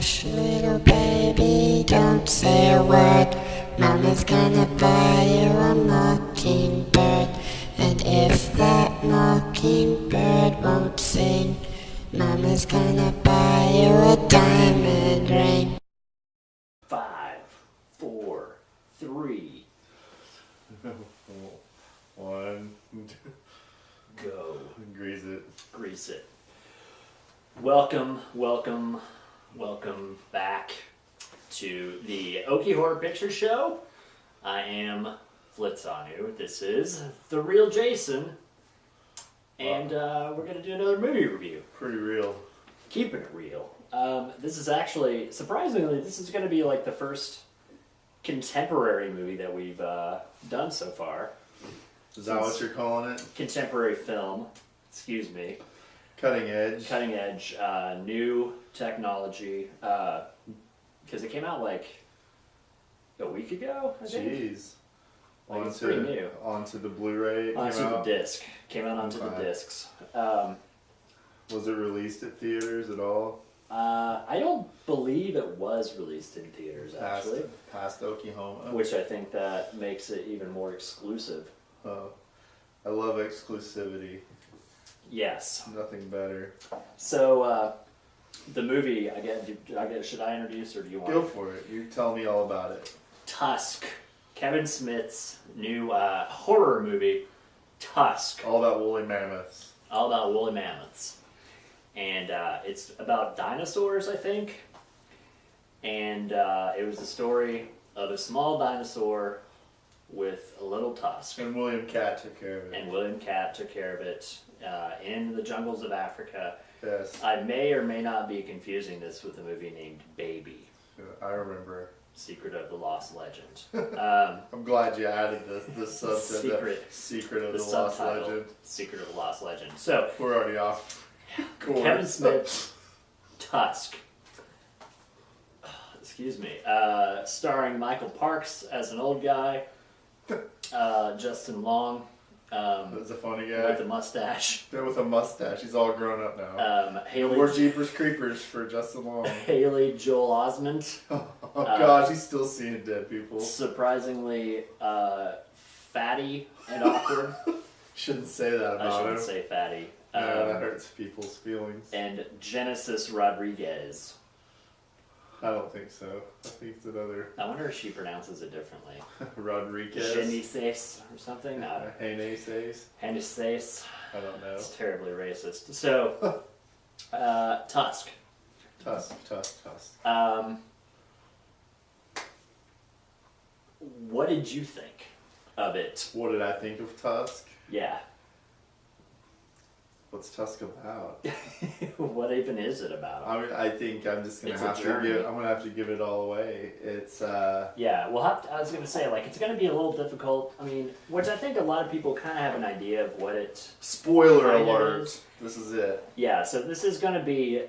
Hush, little baby, don't say a word. Mama's gonna buy you a mockingbird. And if that mockingbird won't sing, Mama's gonna buy you a diamond ring. 5, 4, 3. 1. Go. Grease it. Grease it. Welcome back to the Okie Horror Picture Show. I am Flitzanu. This is the real Jason. And we're going to do another movie review. Pretty real. Keeping it real. This is actually, surprisingly, this is going to be like the first contemporary movie that we've done so far. Is that what you're calling it? Contemporary film. Excuse me. Cutting edge. Cutting edge, new technology, because it came out like a week ago, I think. Jeez. Like it's pretty new. Onto the Blu-ray. Onto the disc. Came out onto the discs. Was it released at theaters at all? I don't believe it was released in theaters, actually. Past Oklahoma. Which I think that makes it even more exclusive. I love exclusivity. Yes. Nothing better. So, the movie, I guess, should I introduce or do you want to? Go for it. You tell me all about it. Tusk. Kevin Smith's new horror movie, Tusk. All about woolly mammoths. All about woolly mammoths. And it's about dinosaurs, I think. And it was the story of a small dinosaur with a little tusk. And William Cat took care of it. And William Cat took care of it in the jungles of Africa. Yes. I may or may not be confusing this with a movie named Baby. I remember. Secret of the Lost Legend. I'm glad you added the subtitle. Secret of the Lost Legend. Secret of the Lost Legend. So we're already off course. Kevin Smith's Tusk. Excuse me. Starring Michael Parks as an old guy. Justin Long. That's a funny guy. With a mustache. Yeah, with a mustache. He's all grown up now. Haley. More Jeepers Creepers for Justin Long. Haley Joel Osment. Oh gosh, he's still seeing dead people. Surprisingly fatty and awkward. Shouldn't say that about him. I shouldn't say fatty. No, that hurts people's feelings. And Genesis Rodriguez. I don't think so. I think it's another. I wonder if she pronounces it differently. Rodriguez. Genesis or something? No. Genesis. Genesis. I don't know. It's terribly racist. So, Tusk. Tusk. What did you think of it? What did I think of Tusk? Yeah. What's Tusk about? What even is it about? I mean, I think I'm just gonna have to give it all away. It's yeah. Well, I was gonna say it's gonna be a little difficult. I mean, which I think a lot of people kind of have an idea of what it. Spoiler alert! This is it. Yeah. So this is gonna be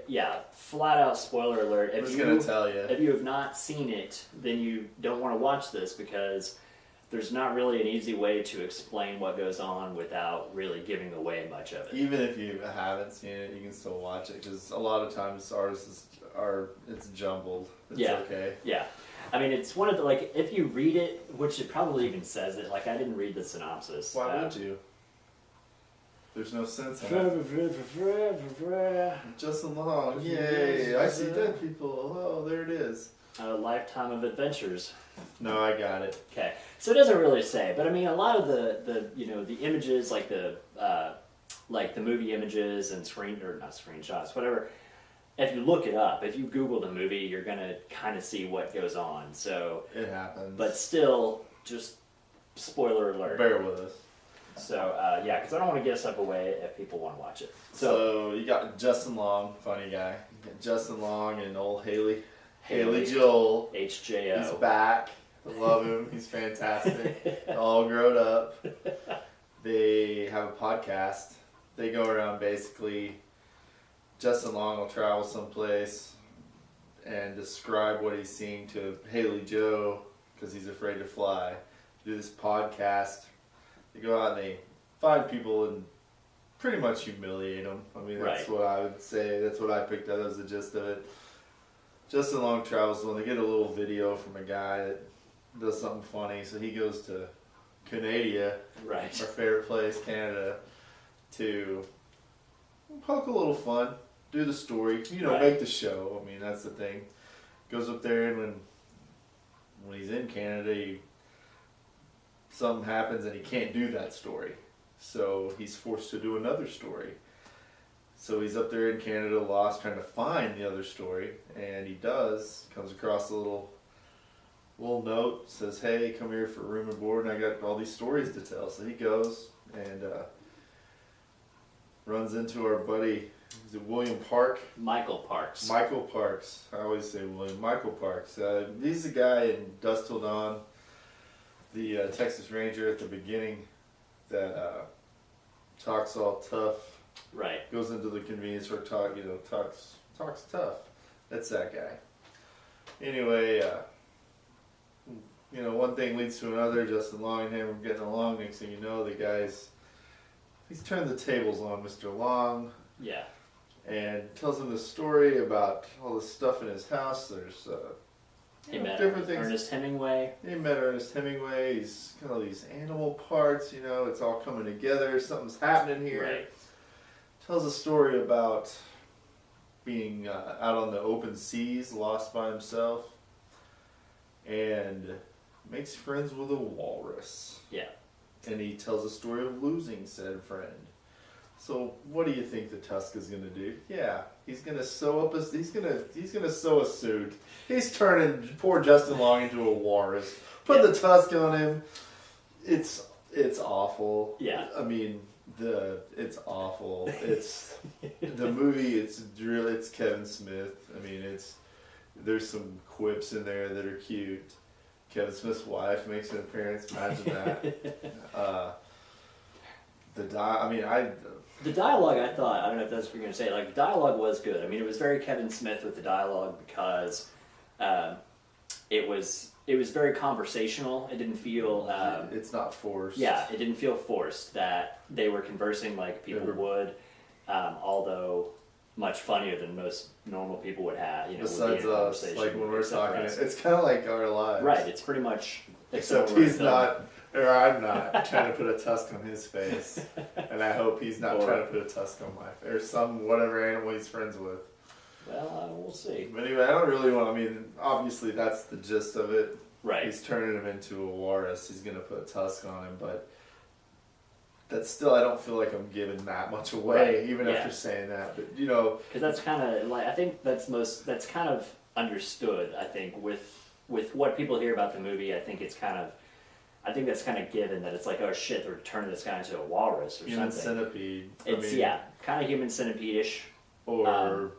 flat out spoiler alert. I'm just gonna tell you. If you have not seen it, then you don't want to watch this because there's not really an easy way to explain what goes on without really giving away much of it. Even if you haven't seen it, you can still watch it because a lot of times it's jumbled. It's okay. Yeah. I mean, it's one of the, if you read it, which it probably even says it, I didn't read the synopsis. Why would you? There's no sense in it. Justin Long, yay! I see dead people. Oh, there it is. A lifetime of adventures. No, I got it. Okay, so it doesn't really say, but I mean, a lot of the images, the movie images and not screenshots, whatever. If you look it up, if you Google the movie, you're gonna kind of see what goes on. So it happens, but still, just spoiler alert. Bear with us. So because I don't want to give stuff away if people want to watch it. So you got Justin Long, funny guy. You got Justin Long and old Haley Joel. HJO. He's back. I love him. He's fantastic. All grown up. They have a podcast. They go around basically. Justin Long will travel someplace and describe what he's seeing to Haley Joe because he's afraid to fly. Do this podcast. They go out and they find people and pretty much humiliate them. I mean, that's what I would say. That's what I picked up as the gist of it. Justin Long travels when they get a little video from a guy that does something funny, so he goes to Canada, Right. our favorite place, Canada, to poke a little fun, do the story, Right. make the show. I mean, that's the thing. Goes up there, and when he's in Canada, something happens and he can't do that story. So he's forced to do another story. So he's up there in Canada lost trying to find the other story, and he comes across a little note, says, hey, come here for room and board, and I got all these stories to tell. So he goes and runs into our buddy, is it William Park? Michael Parks. Michael Parks. I always say William. Michael Parks. He's the guy in Dusk Till Dawn, the Texas Ranger at the beginning that talks all tough. Right. Goes into the convenience store, talks tough. That's that guy. Anyway, one thing leads to another. Justin Long and him are getting along. Next thing you know, he's turned the tables on Mr. Long. Yeah. And tells him the story about all the stuff in his house. There's He met different things. Ernest Hemingway. He met Ernest Hemingway. He's got all these animal parts. It's all coming together. Something's happening here. Right. Tells a story about being out on the open seas, lost by himself, and makes friends with a walrus. Yeah. And he tells a story of losing said friend. So what do you think the Tusk is gonna do? Yeah, he's gonna sew a suit. He's turning poor Justin Long into a walrus. Put the Tusk on him. It's awful. Yeah. I mean, it's awful. It's the movie. It's Kevin Smith. I mean, there's some quips in there that are cute. Kevin Smith's wife makes an appearance. Imagine that. The dialogue, I don't know if that's what you're going to say, the dialogue was good. I mean, it was very Kevin Smith with the dialogue because it was very conversational. It didn't feel... it's not forced. Yeah, it didn't feel forced that they were conversing like people would, although much funnier than most normal people would have, Besides us, like when we're talking, it's kind of like our lives. Right, it's pretty much... Except he's not... Or I'm not trying to put a tusk on his face, and I hope he's not trying to put a tusk on my face, or whatever animal he's friends with. Well, we'll see. But anyway, I don't really want. I mean, obviously that's the gist of it. Right. He's turning him into a walrus. He's gonna put a tusk on him, but that's still. I don't feel like I'm giving that much away, even after saying that. But because that's kind of I think that's kind of understood. I think with what people hear about the movie, I think that's kind of given that it's like, oh shit, they're turning this guy into a walrus or human something. centipede. It's kind of human centipede-ish. Or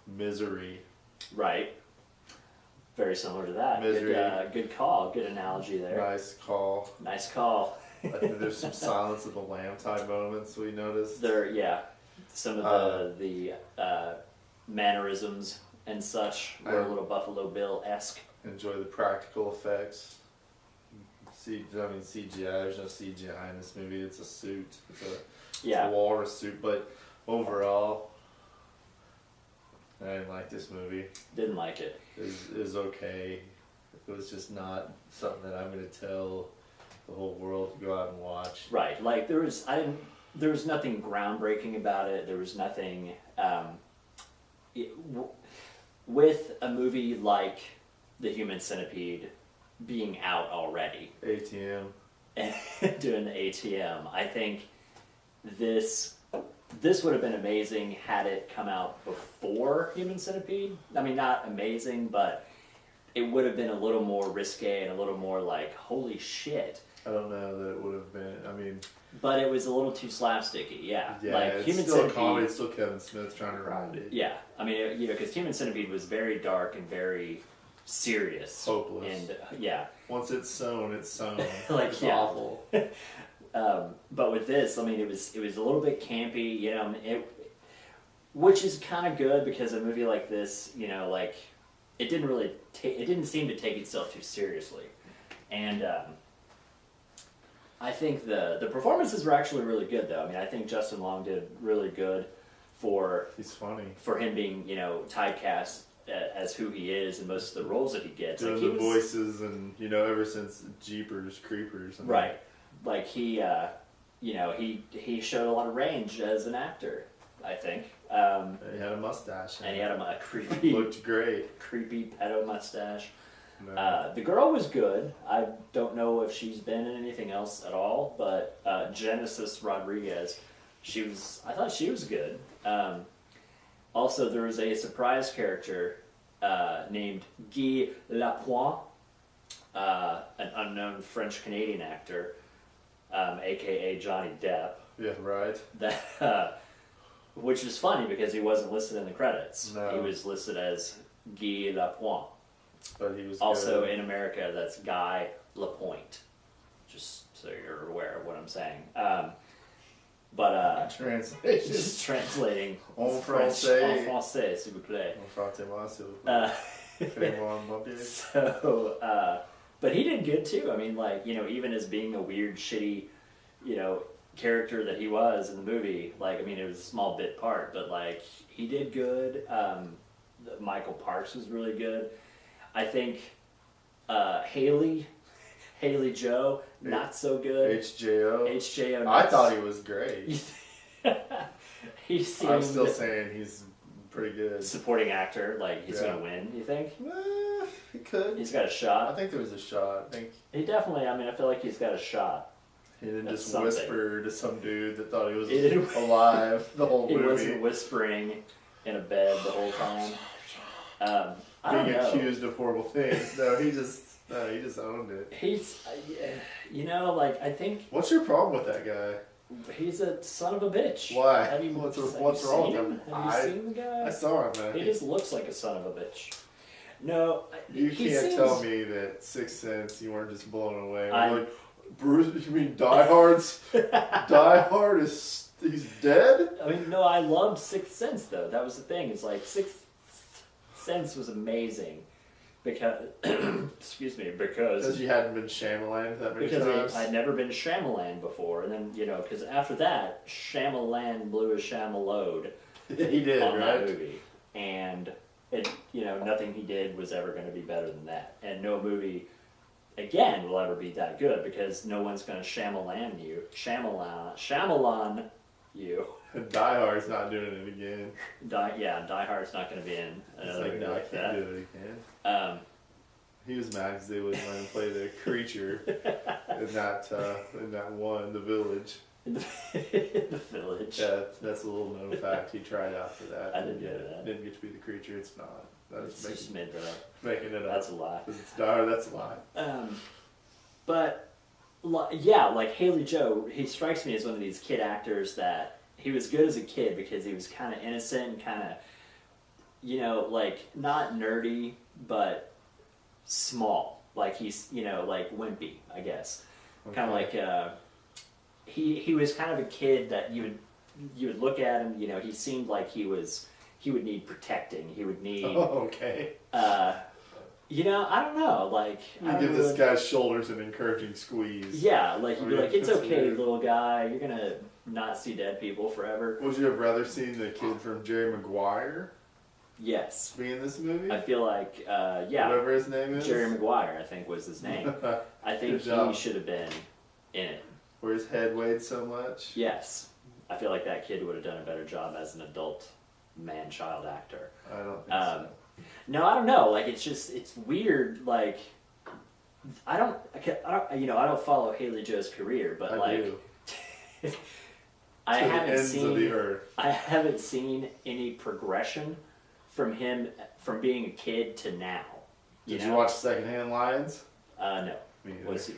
Misery. Right. Very similar to that. Misery. Good call. Good analogy there. Nice call. Nice call. I think there's some Silence of the Lamb type moments we noticed. Some of the mannerisms and such were a little Buffalo Bill-esque. Enjoy the practical effects. CGI. There's no CGI in this movie. It's a suit. It's a walrus suit. But overall, I didn't like this movie. Didn't like it. It was okay. It was just not something that I'm going to tell the whole world to go out and watch. Right. Like there was nothing groundbreaking about it. There was nothing with a movie like The Human Centipede being out already. ATM. Doing the ATM. I think this would have been amazing had it come out before Human Centipede. I mean, not amazing, but it would have been a little more risque and a little more like, holy shit. I don't know that it would have been. I mean, but it was a little too slapsticky. Yeah, like it's Human still Centipede. A comedy. It's still Kevin Smith trying to ride it. Yeah, I mean, because Human Centipede was very dark and very serious, hopeless, and once it's sewn, it's sewn. It's awful. But with this, I mean, it was a little bit campy, which is kind of good because a movie like this, it didn't seem to take itself too seriously, and I think the performances were actually really good, though. I mean, I think Justin Long did really good he's funny for him being typecast as who he is in most of the roles that he gets. Doing Like, he the was, voices and, ever since Jeepers Creepers. I mean, right. Like he showed a lot of range as an actor, I think. He had a mustache. And he had a creepy, Looked great. creepy pedo mustache. No. The girl was good. I don't know if she's been in anything else at all, but Genesis Rodriguez, I thought she was good. Also, there was a surprise character named Guy Lapointe, an unknown French-Canadian actor, aka Johnny Depp. Yeah, right. That, which is funny because he wasn't listed in the credits. No. He was listed as Guy Lapointe. But he was Also good. in America, that's Guy Lapointe. Just so you're aware of what I'm saying. Translation. Just translating En French français. en français, s'il vous plaît. Frottez-moi, s'il vous plaît. Fais-moi un papier. So, but he did good too. I mean, like, even as being a weird, shitty, character that he was in the movie, like, I mean, it was a small bit part, but like, he did good. Michael Parks was really good. I think Haley Joe, not so good. HJO. HJO. I thought he was great. He seemed I'm still saying he's pretty good. supporting actor. Like, he's Yeah. gonna win. You think He could. he's got a I shot? think there was a shot. I think He definitely. I mean, I feel like he's got a shot. he didn't That's just something. whisper to some dude that thought he was He didn't- alive the whole He movie. wasn't whispering in a bed the whole time. I don't Being know. accused of horrible things. No, he just owned it. He's, like, I think What's your problem with that guy? he's a son of a bitch. Why? Have you, What's have wrong you with seen him? Have you seen the guy? I saw him, man. He just looks like a son of a bitch. No, You he can't seems, tell me that Sixth Sense you weren't just blown away. I- Like, Bruce, you mean Die Hard's? Die Hard he's dead? I mean, no, I loved Sixth Sense though. That was the thing. It's like Sixth Sense was amazing because, excuse me, Because you hadn't been Shyamalan that many because times. I'd never been Shyamalan before, and then because after that, Shyamalan blew his Shyamalode He did, on that right? movie, and it nothing he did was ever going to be better than that, and no movie again will ever be that good because no one's going to Shyamalan you. Die Hard's not doing it again. Die Hard's not going to be in It's another like, movie no, I like can't that. do it again. Um, He was mad because they wouldn't let him play the creature in that one, The Village. in the village. Yeah, that's a little known fact. He tried out for that. I didn't know that. Didn't get to be the creature. It's not. It's That's just made that up. making it up. That's a lie. 'Cause it's Die Hard, that's a lie. But yeah, like Haley Joe, he strikes me as one of these kid actors that he was good as a kid because he was kind of innocent and kind of, like not nerdy, but small. Like he's, like wimpy, I guess. Okay. Kind of like he was kind of a kid that you would look at him. He seemed like he would need protecting. He would need. Oh, okay. I don't know. Like You I don't give this really- guy's shoulders an encouraging squeeze. Yeah, like you'd be like, it's That's okay, weird. little guy. You're gonna not see dead people forever. Would you have rather seen the kid from Jerry Maguire Yes, be in this movie? I feel like yeah, Whatever his name is. Jerry Maguire, I think was his name. I think Good job. he should have been in it. Where his head weighed so much. Yes, I feel like that kid would have done a better job as an adult man-child actor. I don't think so. No, I don't know. Like it's weird. Like I don't follow Haley Joe's career, but I like do. I To the haven't ends of the seen earth. I haven't seen any progression from him from being a kid to now. Did you watch Secondhand Lions? No. Me neither. What's he?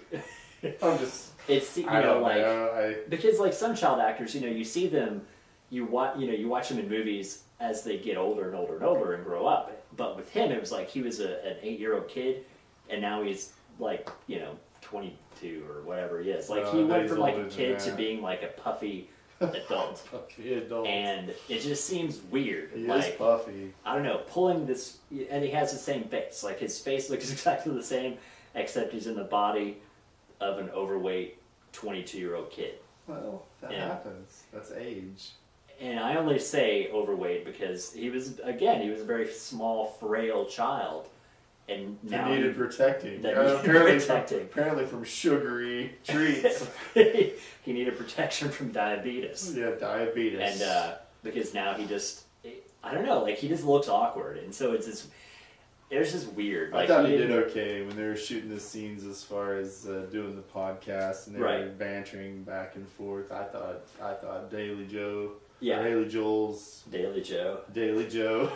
I'm just. It's I don't like know. because like some child actors, you see them, you watch them in movies as they get older and older and older and grow up. But with him, it was like he was an 8-year-old kid, and now he's like 22 or whatever he is. Like No, he I bet went he's from like a older than kid to that. being like a puffy adult, Puffy adult. and it just seems weird. He like is puffy. I don't know, pulling this, and he has the same face. Like his face looks exactly the same, except he's in the body of an overweight 22-year-old kid. Well, that Yeah. happens. That's age. and I only say overweight because he was a very small, frail child. And now he needed protecting. Protecting. Apparently from sugary treats. He needed protection from diabetes. Yeah, diabetes. And because now he just, I don't know, like he just looks awkward, and so it's just weird. Like, I thought he did okay when they were shooting the scenes as far as doing the podcast and they were bantering back and forth. I thought Daily Joe. Yeah. Daily Joel's. Daily Joe. Daily Joe.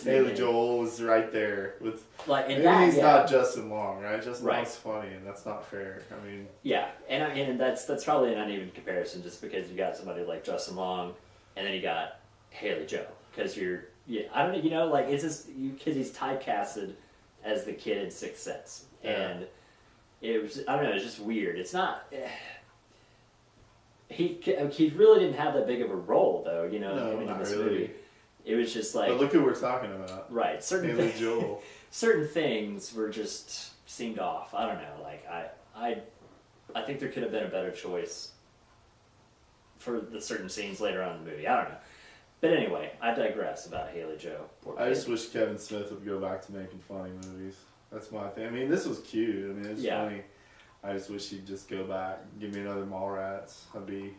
Daily Joel was right there with. Like, and maybe he's not Justin Long, right? Justin Long's funny, and that's not fair. I mean. Yeah, and that's probably an uneven comparison, just because you got somebody like Justin Long, and then you got Haley Joe, because I don't know, you know, like it's just because he's typecasted as the kid in Sixth Sense, and it was, I don't know, it's just weird. It's not. He really didn't have that big of a role, though, you know, in this movie. It was just like... But look who we're talking about. Right. Haley Joel. Certain things were just seemed off. I don't know. Like, I think there could have been a better choice for the certain scenes later on in the movie. I don't know. But anyway, I digress about Haley Joe. I just wish Kevin Smith would go back to making funny movies. That's my thing. I mean, this was cute. I mean, it's funny. I just wish he'd just go back, give me another Mallrats. I'd be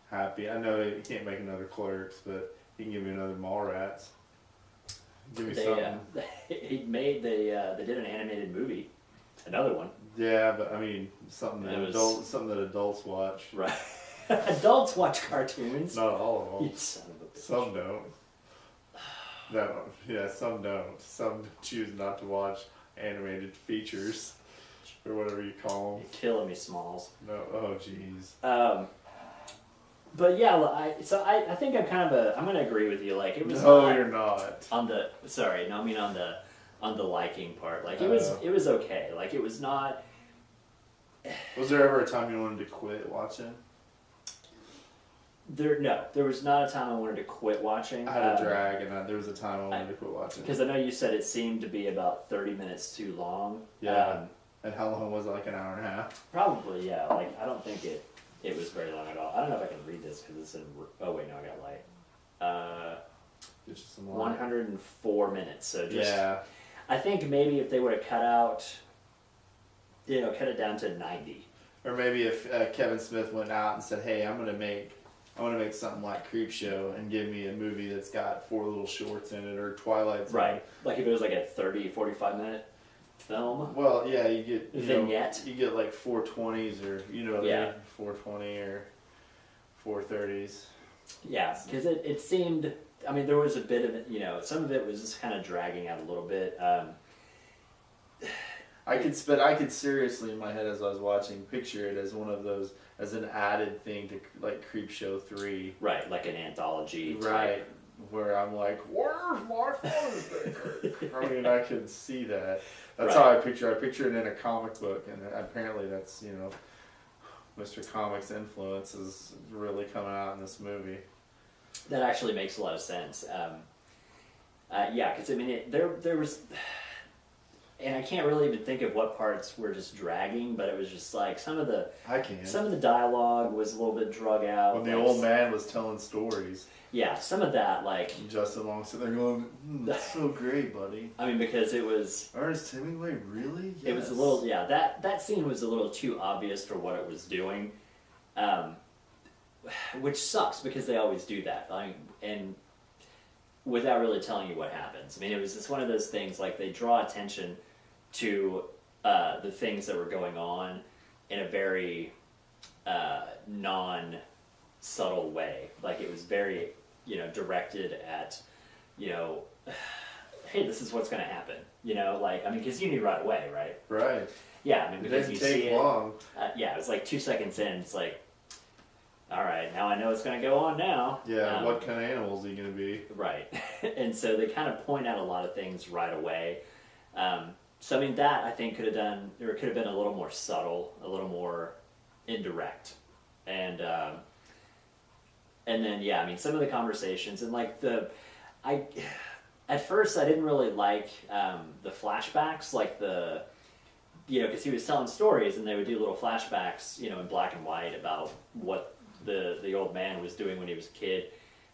happy. I know he can't make another Clerks, but he can give me another Mallrats. Give me something. They did an animated movie, another one. Yeah, but I mean something that adults watch. Right. Adults watch cartoons. Not all of them. You son of a bitch. Some don't. No, yeah, some don't. Some choose not to watch animated features. Or whatever you call them. You're killing me, Smalls. No, oh jeez. But yeah, I think I'm going to agree with you. Like, it was. No, you're not. On the liking part. Like, it was okay. Like, it was not. Was there ever a time you wanted to quit watching? There was not a time I wanted to quit watching. I had a drag, and there was a time I wanted to quit watching. Because I know you said it seemed to be about 30 minutes too long. Yeah. And how long was it? Like an hour and a half? Probably, yeah. Like, I don't think it was very long at all. I don't know if I can read this because it's in. Oh wait, no, I got light. Just some light. 104 minutes. So just. Yeah. I think maybe if they would have cut it down to 90. Or maybe if Kevin Smith went out and said, "Hey, I want to make something like Creepshow and give me a movie that's got 4 little shorts in it, or Twilight Zone." Right. Like if it was like a 30, 45 minute film. Well, yeah, you get vignette. You get like 420s, or what I mean, 420 or 430s. Yeah, because it seemed. I mean, there was a bit of it. Some of it was just kind of dragging out a little bit. I could seriously in my head as I was watching picture it as one of those, as an added thing to like Creepshow 3. Right, like an anthology. Right. Type. Where I'm like, where's my phone? I mean, I could see that. That's how I picture it in a comic book, and apparently that's, Mr. Comics' influence is really coming out in this movie. That actually makes a lot of sense. Yeah, because I mean, there was, and I can't really even think of what parts were just dragging, but it was just like some of the dialogue was a little bit drug out. When the old man was telling stories. Yeah, some of that, like... Justin Long sitting there going, that's so great, buddy. I mean, because it was... Ernest Hemingway, really? Yes. It was a little... Yeah, that scene was a little too obvious for what it was doing. Which sucks, because they always do that. And without really telling you what happens. I mean, it was just one of those things, like, they draw attention to the things that were going on in a very non-subtle way. Like, it was very... directed at, hey, this is what's going to happen. Because you knew right away, right? Right. Yeah, I mean, because you see it. Long. Yeah, it was like 2 seconds in, it's like, all right, now I know what's going to go on now. Yeah, what kind of animal is he going to be? Right. And so they kind of point out a lot of things right away. So, I mean, that I think could have been a little more subtle, a little more indirect. And then, yeah, I mean, some of the conversations, and like at first I didn't really like the flashbacks, like because he was telling stories and they would do little flashbacks, in black and white about what the old man was doing when he was a kid.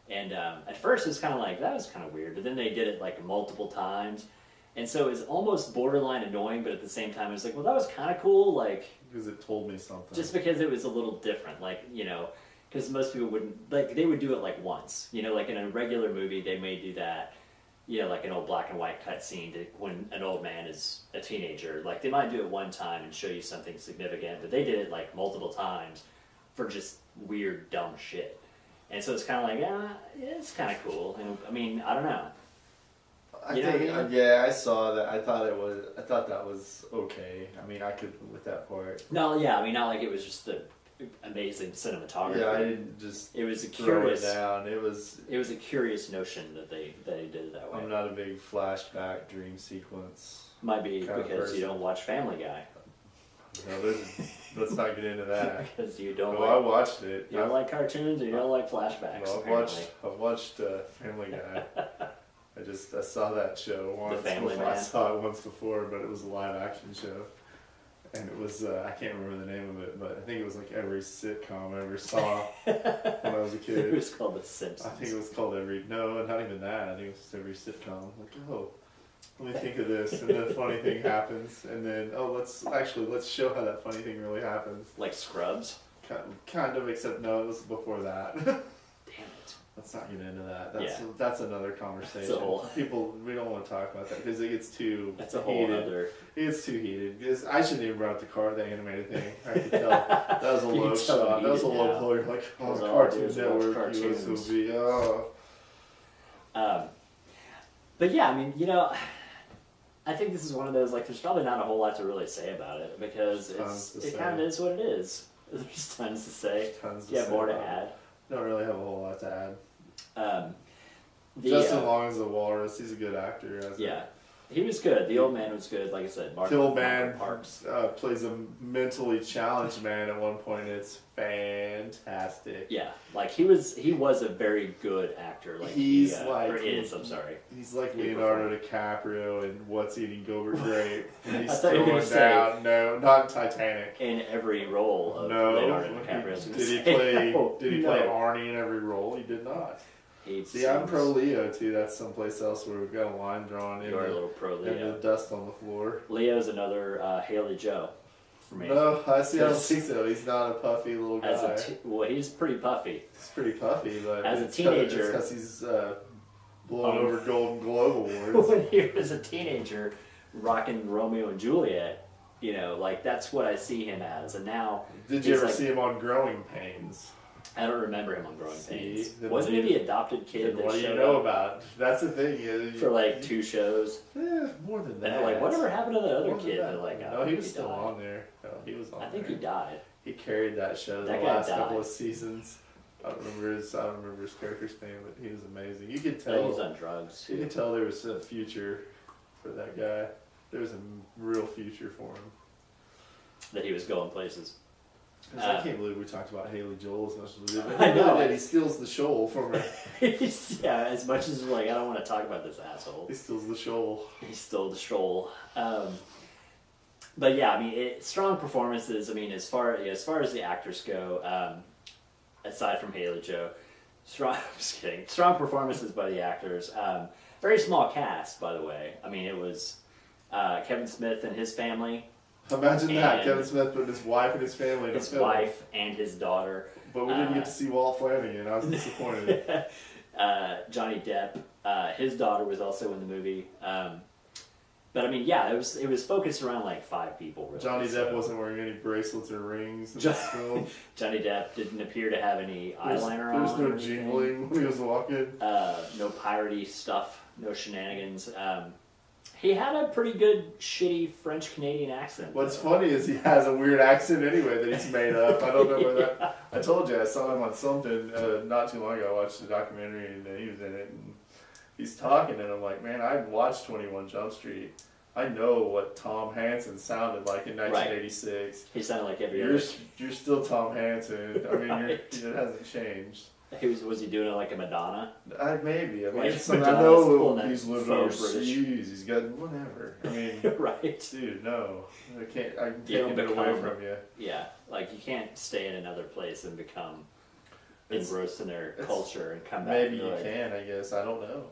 And at first it was kind of like, that was kind of weird, but then they did it like multiple times. And so it was almost borderline annoying, but at the same time it was like, well, that was kind of cool, like... Because it told me something. Just because it was a little different, like, you know, because most people wouldn't, like, they would do it like once. You know, like in a regular movie, they may do that, you know, like an old black and white cutscene when an old man is a teenager. Like, they might do it one time and show you something significant, but they did it like multiple times for just weird, dumb shit. And so it's kind of like, yeah, it's kind of cool. And, I mean, I don't know. Yeah, I saw that. I thought that was okay. I mean, I could live with that part. No, yeah, I mean, not like it was just the amazing cinematography. Yeah, I didn't just. It was a throw curious. It down. It was a curious notion that they did it that way. I'm not a big flashback dream sequence. Might be because you don't watch Family Guy. No, let's not get into that. Because you don't. No, I watched it. You don't like cartoons, or you don't like flashbacks. No, I've watched Family Guy. I saw that show once. The Family Man. I saw it once before, but it was a live action show, and it was I can't remember the name of it, but I think it was like every sitcom I ever saw when I was a kid. It was called The Simpsons. I think it was called no, not even that. I think it was just every sitcom. Like, oh, let me think of this, and then a funny thing happens, and then let's show how that funny thing really happens. Like Scrubs. Kind of, except no, it was before that. Damn it. Let's not get into that. That's another conversation. We don't want to talk about that because it gets too That's a whole other. It gets too heated. Because I shouldn't even bring up the animated thing. I could tell that was a low shot. That was a low blow. You're like, Cartoon Network, USOB. But yeah, I mean, you know, I think this is one of those, like, there's probably not a whole lot to really say about it because it kind of is what it is. There's tons to say. More to add. Don't really have a whole lot to add. Justin Long is a walrus. He's a good actor. He was good. The old man was good. Like I said, the old man Parks plays a mentally challenged man at one point. It's fantastic. Yeah, like he was a very good actor. Like he's I'm sorry. He's like Leonardo DiCaprio in What's Eating Gilbert Grape. And he's throwing down. No, not Titanic. In every role of Leonardo DiCaprio. Did he play Arnie in every role? He did not. I'm pro Leo too. That's someplace else where we've got a line drawn in. You're a little pro Leo. And the dust on the floor. Leo's another Haley Joe for me. No, I don't think so. He's not a puffy little guy. He's pretty puffy. He's pretty puffy, but as a teenager, it's because he's blowing over Golden Globe Awards. When he was a teenager, rocking Romeo and Juliet, you know, like that's what I see him as. And now, did you ever see him on Growing Pains? I don't remember him on Growing Pains. Wasn't he the adopted kid that what do you showed know up about? That's the thing. For like 2 shows. More than that. And like, whatever happened to the other kid? No, he was still on there. No, he was on there. I think he died. He carried that show the last couple of seasons. I don't remember his character's name, but he was amazing. You could tell he was on drugs too. You could tell there was a future for that guy. There was a real future for him. That he was going places. I can't believe we talked about Haley Joel as much as we did. I know that he steals the shoal from her. Yeah, as much as like I don't want to talk about this asshole. He steals the shoal. He stole the shoal. But yeah, I mean, strong performances. I mean, as far as the actors go, aside from Haley Joe, strong. I'm just kidding. Strong performances by the actors. Very small cast, by the way. I mean, it was Kevin Smith and his family. Imagine that, Kevin Smith put his wife and his family in a film. His wife and his daughter. But we didn't get to see Walt Flanagan. I was disappointed. Johnny Depp, his daughter was also in the movie. But I mean, yeah, it was focused around like 5 people. Really, Johnny Depp wasn't wearing any bracelets or rings in this film. Johnny Depp didn't appear to have any eyeliner on. There was no jingling when he was walking. No piratey stuff. No shenanigans. He had a pretty good, shitty French-Canadian accent. What's funny is he has a weird accent anyway that he's made up. I don't know where that... I told you, I saw him on something not too long ago. I watched the documentary and he was in it. And he's talking and I'm like, man, I watched 21 Jump Street. I know what Tom Hansen sounded like in 1986. Right. He sounded like every other... You're still Tom Hansen. I mean, Right. It hasn't changed. Was he doing it like a Madonna? Maybe. I mean, Like I know he's lived overseas. He's got whatever. I mean, right, dude. No, I can't. I'm taking it away from you. Yeah, like you can't stay in another place and become engrossed in their culture and come back. Maybe and you like, can, I guess. I don't know.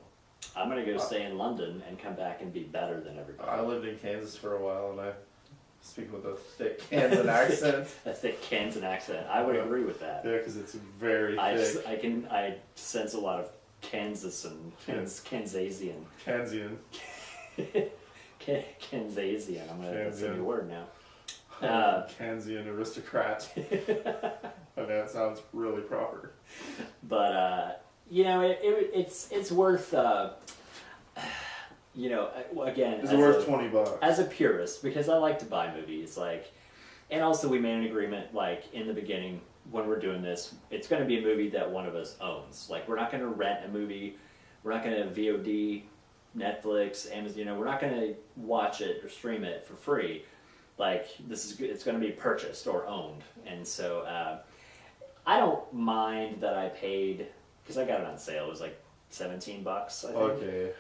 I'm gonna go stay in London and come back and be better than everybody. I lived in Kansas for a while, and I speak with a thick Kansan accent. A thick Kansan accent. I would agree with that. Yeah, because it's very thick. I sense a lot of Kansas and Kansasian. Kansian. Kansasian. That's a new word now. Kansian aristocrat. And that sounds really proper. But it's worth. Again, Is it worth $20? As a purist, because I like to buy movies, and also we made an agreement, in the beginning when we're doing this, it's going to be a movie that one of us owns. We're not going to rent a movie, we're not going to VOD, Netflix, Amazon. We're not going to watch it or stream it for free. It's going to be purchased or owned, and so I don't mind that I paid because I got it on sale. It was $17, I think. Okay.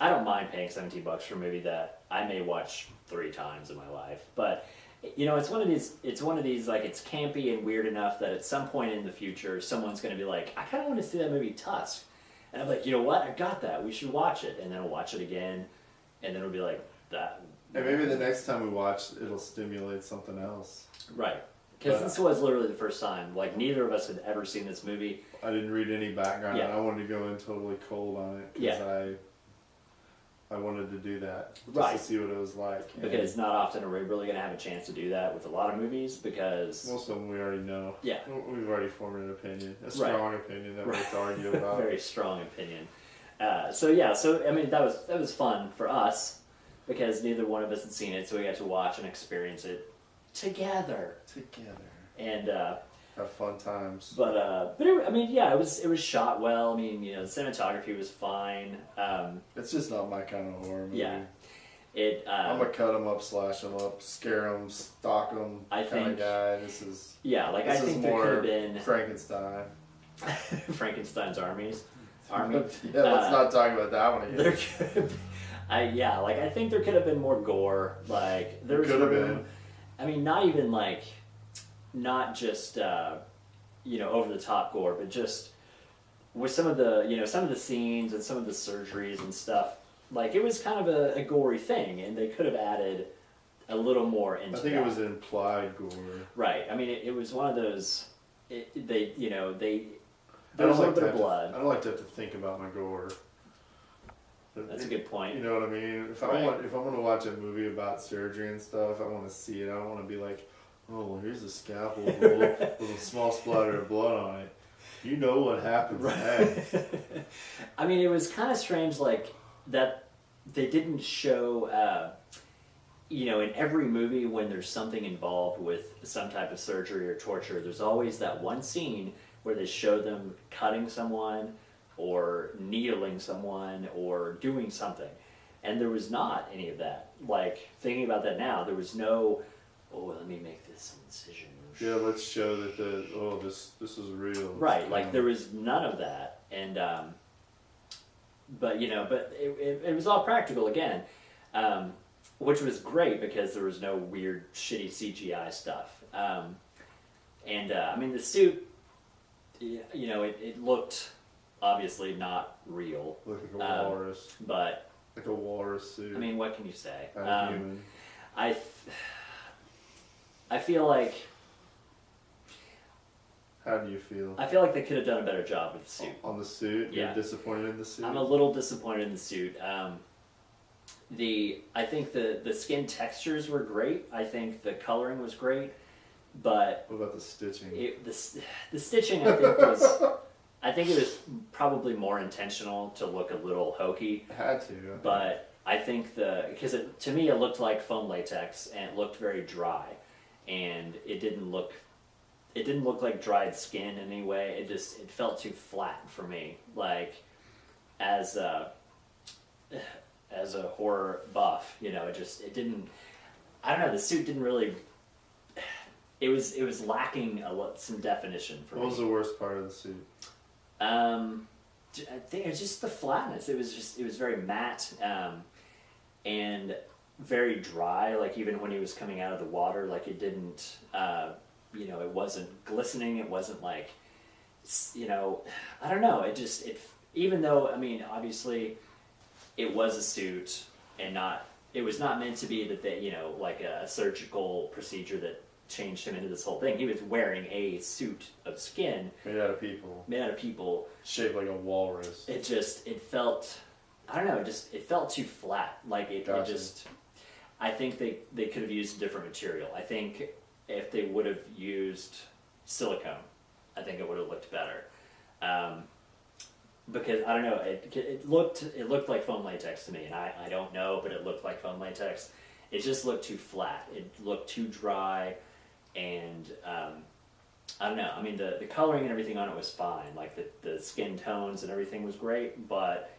I don't mind paying $17 for a movie that I may watch 3 times in my life, but it's one of these. It's campy and weird enough that at some point in the future, someone's going to be like, I kind of want to see that movie Tusk, and I'm like, you know what? I got that. We should watch it, and then I'll watch it again, and then it'll be like that. And maybe the next time we watch, it'll stimulate something else. Right. Because this was literally the first time. Neither of us had ever seen this movie. I didn't read any background. Yeah. I wanted to go in totally cold on it because I wanted to do that just to see what it was like. Because not often are we really going to have a chance to do that with a lot of movies because... Most of them we already know. Yeah. We've already formed an opinion. A strong opinion that we have to argue about. Very strong opinion. That was fun for us because neither one of us had seen it, so we got to watch and experience it together. And have fun times. But it was shot well. The cinematography was fine. It's just not my kind of horror movie. Yeah. I'm a cut them up, slash them up, scare them, stalk them kind of guy. This is I think there could have been Frankenstein. Frankenstein's army. Yeah, let's not talk about that one again. There could I think there could have been more gore. There was room. Not even not just over the top gore, but just with some of the scenes and some of the surgeries and stuff. It was kind of a gory thing, and they could have added a little more into. I think it was implied gore. Right. It was one of those. There was a little bit of blood. I don't like to have to think about my gore. That's a good point. You know what I mean? If I'm going to watch a movie about surgery and stuff, I want to see it. I don't want to be like, oh, well, here's a scalpel with a small splatter of blood on it. You know what happens next. It was kind of strange, that they didn't show, in every movie when there's something involved with some type of surgery or torture, there's always that one scene where they show them cutting someone or needling someone or doing something. And there was not any of that. Thinking about that now, there was no, let me make this incision. Yeah, let's show that this is real. Right, there was none of that. And, but it was all practical again, which was great because there was no weird, shitty CGI stuff. The suit, it looked obviously not real. Looked like a walrus. But like a walrus suit. What can you say? Human. I feel like... How do you feel? I feel like they could have done a better job with the suit. On the suit? Yeah. You're disappointed in the suit? I'm a little disappointed in the suit. I think the skin textures were great. I think the coloring was great. But... What about the stitching? The stitching, I think it was probably more intentional to look a little hokey. It had to. But I think because to me it looked like foam latex and it looked very dry. And it didn't look like dried skin in any way. It felt too flat for me. As a horror buff, it didn't. I don't know. The suit didn't really. It was lacking some definition for me. What was the worst part of the suit? I think it's just the flatness. It was very matte and very dry. Even when he was coming out of the water, it didn't. It wasn't glistening. It wasn't you know, I don't know. Even though, I mean, obviously, it was a suit and it was not meant to be that they, you know, like a surgical procedure that changed him into this whole thing. He was wearing a suit of skin Made out of people. Shaped like a walrus. It felt, I don't know, it felt too flat. Like Gotcha. I think they could have used a different material. I think if they would have used silicone, I think it would have looked better. Because I don't know, it looked like foam latex to me, and I don't know, but it looked like foam latex. It just looked too flat. It looked too dry, and I don't know. I mean, the coloring and everything on it was fine. Like the skin tones and everything was great, but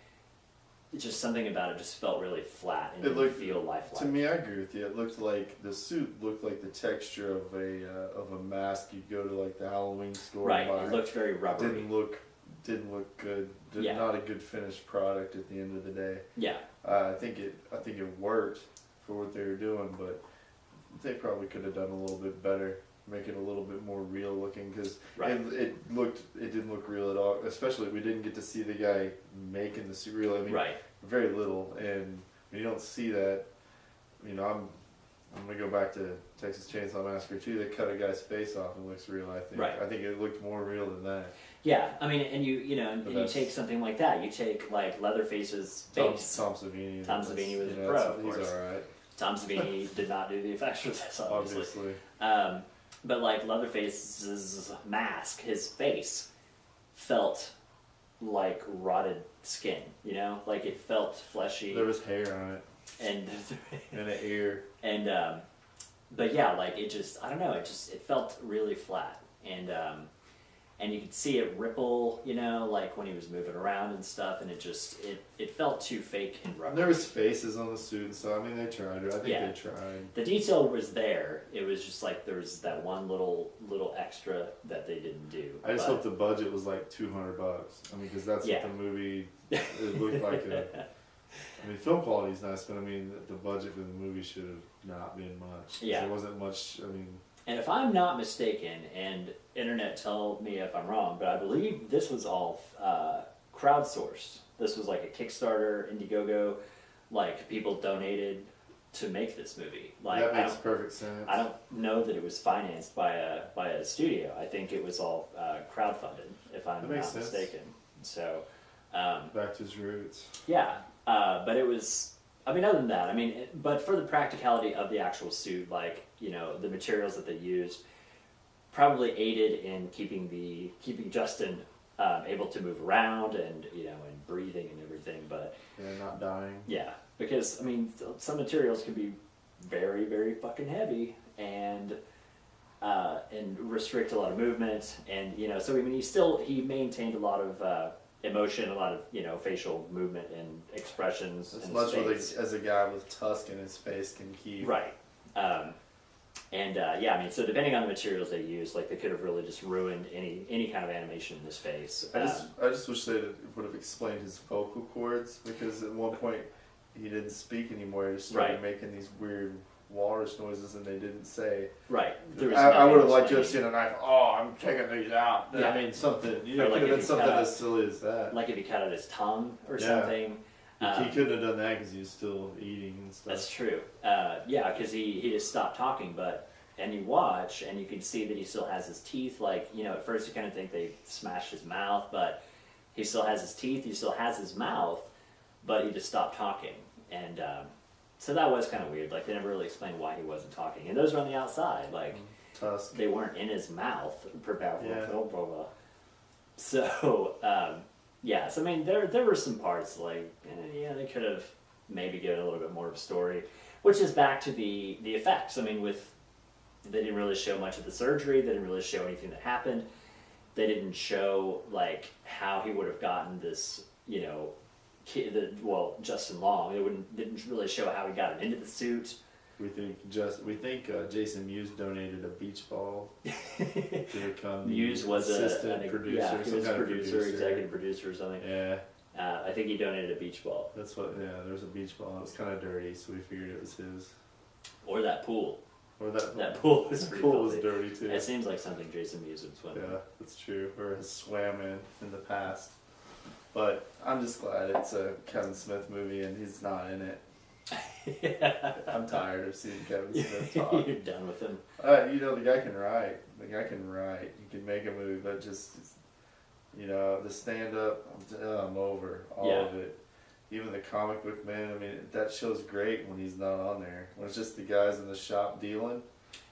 it's just something about it just felt really flat and didn't feel lifelike. To me, I agree with you. It looked like the suit looked like the texture of a mask you'd go to like the Halloween store. Right. And buy. It looked very rubbery. Didn't look good. Yeah. Not a good finished product at the end of the day. Yeah. I think it worked for what they were doing, but they probably could have done a little bit better, make it a little bit more real looking, because it didn't look real at all. Especially we didn't get to see the guy making the suit real. I mean, very little, and when you don't see that, you know, I'm gonna go back to Texas Chainsaw Massacre 2. They cut a guy's face off and it looks real. I think. Right. I think it looked more real than that. Yeah, I mean, and you take something like that. You take like Leatherface's face. Tom Savini. Tom Savini was a pro, of course. He's all right. Tom Savini did not do the effects for this, obviously. Obviously. But like Leatherface's mask, his face felt like rotted skin. You know, like it felt fleshy. There was hair on it. And and an ear. And but yeah, like it just, I don't know, it felt really flat, and you could see it ripple, you know, like when he was moving around and stuff, and it felt too fake and rubbery. There was faces on the suit and stuff. I mean, they tried. I think they tried. The detail was there. It was just like there was that one little extra that they didn't do. I just hope the budget was like $200. I mean, because that's what the movie. It looked like I mean, film quality is nice, but I mean, the budget for the movie should have not been much. Yeah. There wasn't much. I mean. And if I'm not mistaken, and internet tell me if I'm wrong, but I believe this was all crowdsourced. This was like a Kickstarter, Indiegogo, like people donated to make this movie. Like that makes perfect sense. I don't know that it was financed by a studio. I think it was all crowdfunded, if I'm not mistaken. So back to his roots. Yeah, but it was. I mean, other than that, I mean, but for the practicality of the actual suit, like, you know, the materials that they used probably aided in keeping Justin able to move around and, you know, and breathing and everything, but... Yeah, not dying. Yeah, because, I mean, some materials can be very, very fucking heavy and restrict a lot of movement, and, you know, so, I mean, he maintained a lot of... emotion, a lot of, you know, facial movement and expressions. As much as a guy with Tusk in his face can keep. Right. Yeah, I mean, so depending on the materials they used, like they could have really just ruined any kind of animation in his face. I just wish they would have explained his vocal cords, because at one point he didn't speak anymore. He just started making these weird walrus noises, and they didn't say. Right. I would have liked to have seen a knife. Oh, I'm taking these out. Yeah. I mean, something. You know, like could have been something as silly as that. Like if he cut out his tongue or something. He couldn't have done that because he was still eating and stuff. That's true. Yeah, because he just stopped talking, and you watch, and you can see that he still has his teeth. Like, you know, at first you kind of think they smashed his mouth, but he still has his teeth, he still has his mouth, but he just stopped talking. And so that was kind of weird. Like, they never really explained why he wasn't talking. And those were on the outside. Like, Tusk. They weren't in his mouth. Yeah. So, yeah. So, I mean, there were some parts, like, yeah, they could have maybe given a little bit more of a story. Which is back to the effects. I mean, they didn't really show much of the surgery. They didn't really show anything that happened. They didn't show, like, how he would have gotten this, you know, Justin Long. Didn't really show how he got it into the suit. We think Jason Mewes donated a beach ball to become Mewes was assistant producer. Yeah, he was a executive producer or something. Yeah. I think he donated a beach ball. That's what. Yeah, there was a beach ball. It was kind of dirty, so we figured it was his. Or that pool. Or that That pool was pretty pool was filthy. dirty too. It seems like something Jason Mewes would swim in. Yeah, that's true. Or has swam in the past. But I'm just glad it's a Kevin Smith movie and he's not in it. Yeah. I'm tired of seeing Kevin Smith talk. You're done with him. You know, the guy can write. The guy can write. He can make a movie, but just, you know, the stand-up, I'm over all of it. Even the comic book man, I mean, that show's great when he's not on there. When it's just the guys in the shop dealing.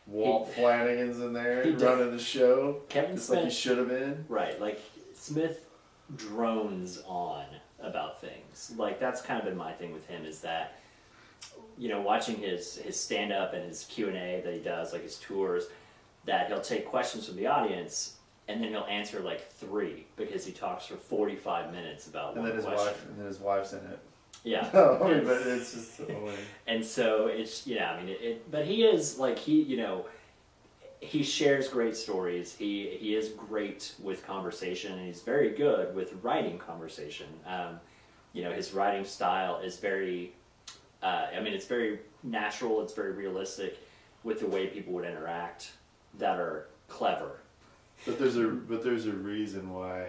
Walt Flanagan's in there running the show. Kevin just Smith, like he should have been. Right, like Smith drones on about things. Like that's kind of been my thing with him is that, you know, watching his stand-up and his Q&A that he does, like his tours, that he'll take questions from the audience and then he'll answer like 3 because he talks for 45 minutes about one question. And then his wife's in it. Yeah. But it's just annoying. And so it's, I mean, but he is like, you know, he shares great stories. He is great with conversation and he's very good with writing conversation. You know, his writing style is very, I mean, it's very natural. It's very realistic with the way people would interact that are clever. But there's a reason why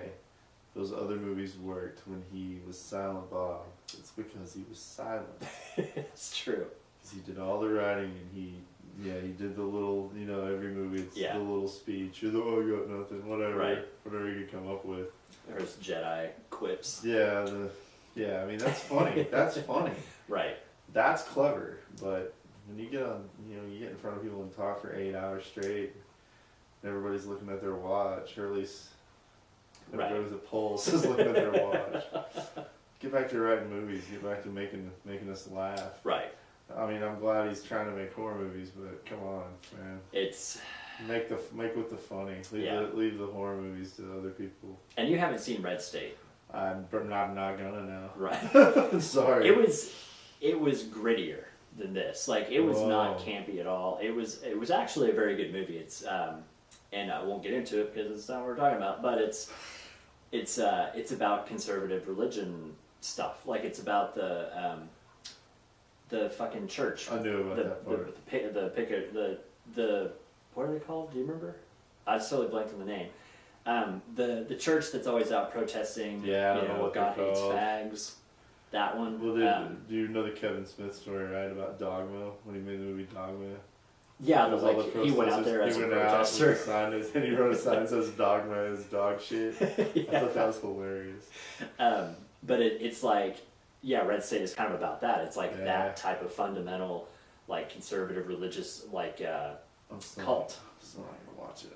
those other movies worked when he was Silent Bob. It's because he was silent. It's true. Because he did all the writing and he did the little, you know, every movie it's the little speech or the I got nothing, whatever he could come up with. Or his Jedi quips. Yeah, I mean that's funny. That's funny. Right. That's clever. But when you get on, you know, you get in front of people and talk for 8 hours straight, and everybody's looking at their watch, or at least everybody with a pulse is looking at their watch. Get back to writing movies. Get back to making us laugh. Right. I mean, I'm glad he's trying to make horror movies, but come on, man. It's make with the funny. Leave the horror movies to other people. And you haven't seen Red State. I'm not gonna now. Right. Sorry. It was grittier than this. Like it was not campy at all. It was actually a very good movie. It's and I won't get into it because it's not what we're talking about. But it's about conservative religion stuff. Like it's about the fucking church. I knew about that part. The what are they called? Do you remember? I just totally blanked on the name. The church that's always out protesting. Yeah, I don't know what God they're hates called. fags. That one. Well, do you know the Kevin Smith story, right, about Dogma when he made the movie Dogma? Yeah, it was like he went out there as a protester. And he wrote a sign that says Dogma is dog shit. I thought that was hilarious. But it's like, Red State is kind of about that. It's like that type of fundamental, like conservative religious, like cult. I'm still not gonna watch it.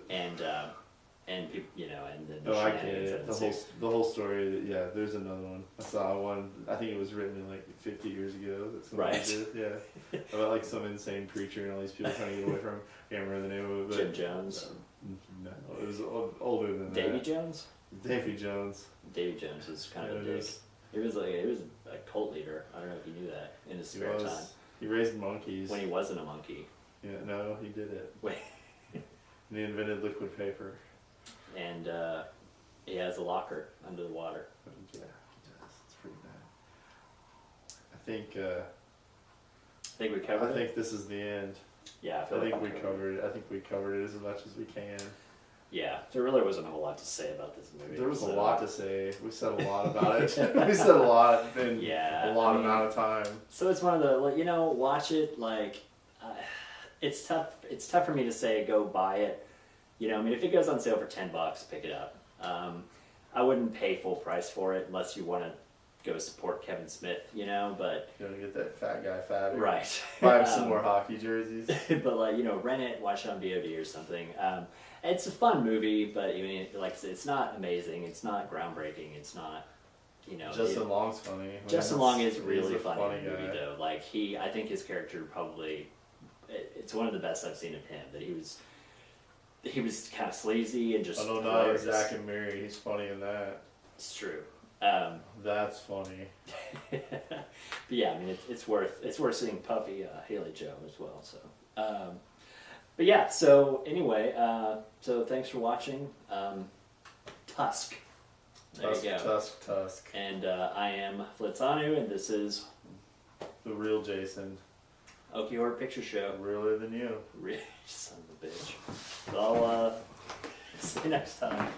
And people, you know, and then I get it. The whole story. Yeah, there's another one. I saw one. I think it was written in like 50 years ago. That somebody did. Yeah, about like some insane preacher and all these people trying to get away from him. I can't remember the name of it. But, Jim Jones. No, it was older than Davy that. Jones. Davy Jones. Davy Jones was kind of a dick. He was a cult leader. I don't know if you knew that in his spare time. He raised monkeys. When he wasn't a monkey. Yeah, no, he did it. Wait. And he invented liquid paper. And he has a locker under the water. Yeah, he does. It's pretty bad. I think we covered it. I think this is the end. Yeah, I think we covered it. I think we covered it as much as we can. Yeah, there really wasn't a whole lot to say about this movie. There was a lot to say. We said a lot about it. We said a lot in a lot amount of time. So it's one of the, you know, watch it. Like, it's tough. It's tough for me to say go buy it. You know, I mean, if it goes on sale for $10, pick it up. I wouldn't pay full price for it unless you want to go support Kevin Smith, you know, but... You want to get that fat guy fatter. Right. Buy him some more hockey jerseys. But, like, you know, rent it, watch it on VOD or something. It's a fun movie, but, I mean, like I said, it's not amazing. It's not groundbreaking. It's not, you know... Justin Long's funny. Justin Long is really funny funny in the movie, though. Like, I think his character probably... It's one of the best I've seen of him, that he was kind of sleazy and just... I don't know, Zach and Mary, he's funny in that. It's true. That's funny. But yeah, I mean, it's worth seeing Puffy Haley Joe as well. So, but yeah. So anyway, so thanks for watching. Tusk. There you go. Tusk. And I am Flitzanu, and this is the real Jason. Okie Horror Picture Show. Realer than you. Son of a bitch. So I'll see you next time.